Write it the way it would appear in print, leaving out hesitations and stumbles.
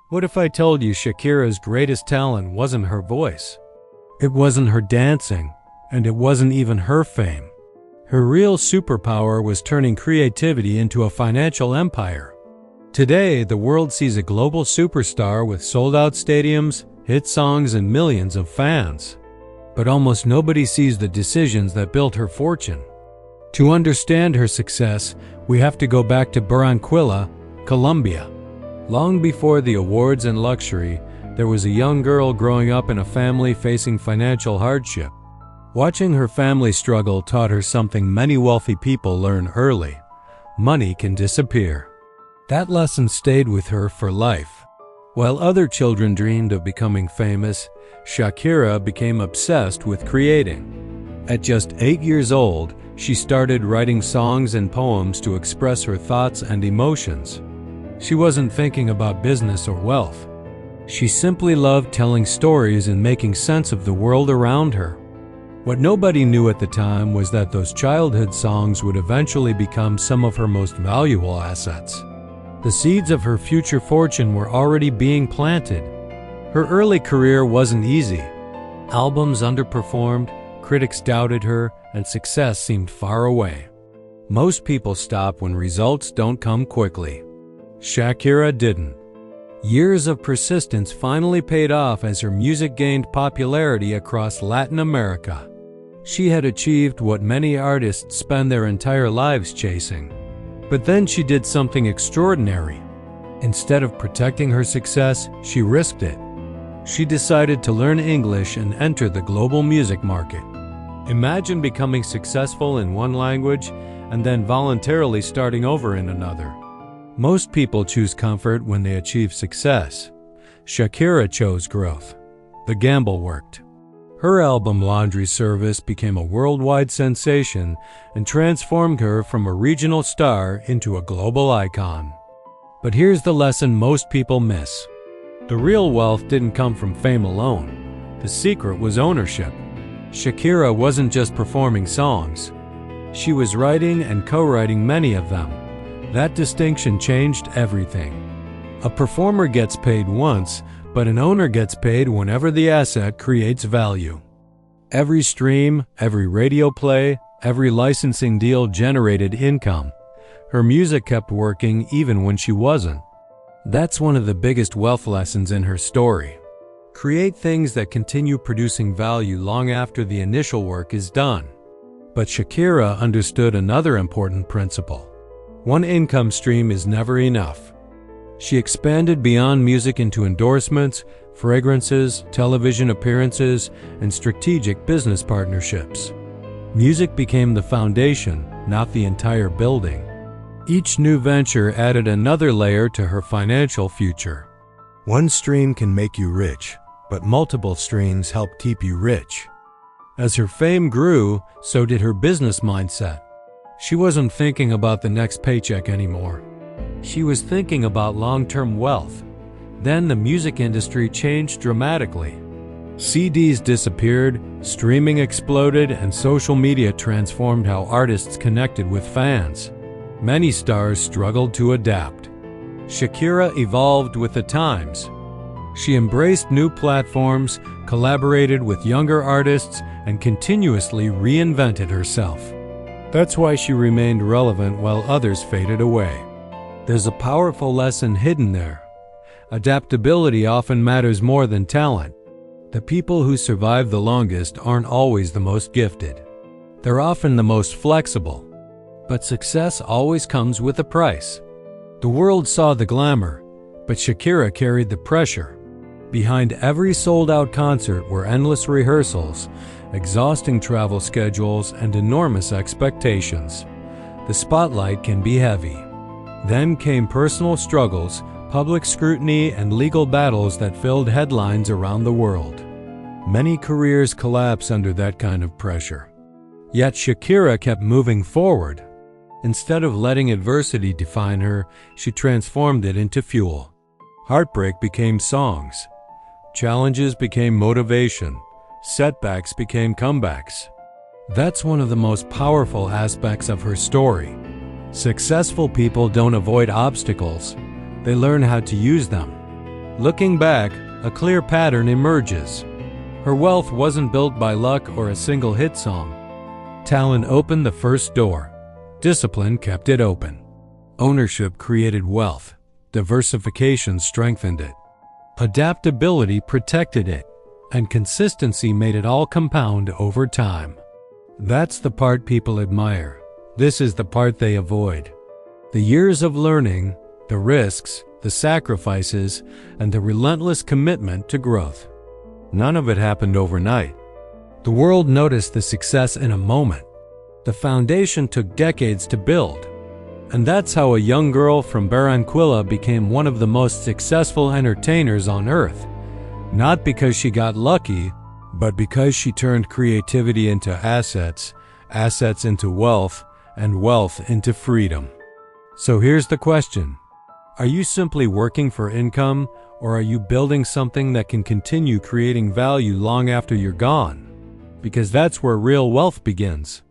What if I told you Shakira's greatest talent wasn't her voice? It wasn't her dancing, and it wasn't even her fame. Her real superpower was turning creativity into a financial empire. Today, the world sees a global superstar with sold-out stadiums, hit songs, and millions of fans. But almost nobody sees the decisions that built her fortune. To understand her success, we have to go back to Barranquilla, Colombia. Long before the awards and luxury, there was a young girl growing up in a family facing financial hardship. Watching her family struggle taught her something many wealthy people learn early: money can disappear. That lesson stayed with her for life. While other children dreamed of becoming famous, Shakira became obsessed with creating. At just 8 years old, she started writing songs and poems to express her thoughts and emotions. She wasn't thinking about business or wealth. She simply loved telling stories and making sense of the world around her. What nobody knew at the time was that those childhood songs would eventually become some of her most valuable assets. The seeds of her future fortune were already being planted. Her early career wasn't easy. Albums underperformed, critics doubted her, and success seemed far away. Most people stop when results don't come quickly. Shakira didn't. Years of persistence finally paid off as her music gained popularity across Latin America. She had achieved what many artists spend their entire lives chasing. But then she did something extraordinary. Instead of protecting her success, she risked it. She decided to learn English and enter the global music market. Imagine becoming successful in one language and then voluntarily starting over in another. Most people choose comfort when they achieve success. Shakira chose growth. The gamble worked. Her album Laundry Service became a worldwide sensation and transformed her from a regional star into a global icon. But here's the lesson most people miss. The real wealth didn't come from fame alone. The secret was ownership. Shakira wasn't just performing songs. She was writing and co-writing many of them. That distinction changed everything. A performer gets paid once, but an owner gets paid whenever the asset creates value. Every stream, every radio play, every licensing deal generated income. Her music kept working even when she wasn't. That's one of the biggest wealth lessons in her story. Create things that continue producing value long after the initial work is done. But Shakira understood another important principle. One income stream is never enough. She expanded beyond music into endorsements, fragrances, television appearances, and strategic business partnerships. Music became the foundation, not the entire building. Each new venture added another layer to her financial future. One stream can make you rich, but multiple streams help keep you rich. As her fame grew, so did her business mindset. She wasn't thinking about the next paycheck anymore. She was thinking about long-term wealth. Then the music industry changed dramatically. CDs disappeared, streaming exploded, and social media transformed how artists connected with fans. Many stars struggled to adapt. Shakira evolved with the times. She embraced new platforms, collaborated with younger artists, and continuously reinvented herself. That's why she remained relevant while others faded away. There's a powerful lesson hidden there. Adaptability often matters more than talent. The people who survive the longest aren't always the most gifted. They're often the most flexible. But success always comes with a price. The world saw the glamour, but Shakira carried the pressure. Behind every sold-out concert were endless rehearsals, exhausting travel schedules, and enormous expectations. The spotlight can be heavy. Then came personal struggles, public scrutiny, and legal battles that filled headlines around the world. Many careers collapse under that kind of pressure. Yet Shakira kept moving forward. Instead of letting adversity define her, she transformed it into fuel. Heartbreak became songs. Challenges became motivation. Setbacks became comebacks. That's one of the most powerful aspects of her story. Successful people don't avoid obstacles. They learn how to use them. Looking back, a clear pattern emerges. Her wealth wasn't built by luck or a single hit song. Talent opened the first door. Discipline kept it open. Ownership created wealth. Diversification strengthened it. Adaptability protected it. And consistency made it all compound over time. That's the part people admire. This is the part they avoid. The years of learning, the risks, the sacrifices, and the relentless commitment to growth. None of it happened overnight. The world noticed the success in a moment. The foundation took decades to build. And that's how a young girl from Barranquilla became one of the most successful entertainers on earth. Not because she got lucky, but because she turned creativity into assets, assets into wealth, and wealth into freedom. So here's the question. Are you simply working for income, or are you building something that can continue creating value long after you're gone? Because that's where real wealth begins.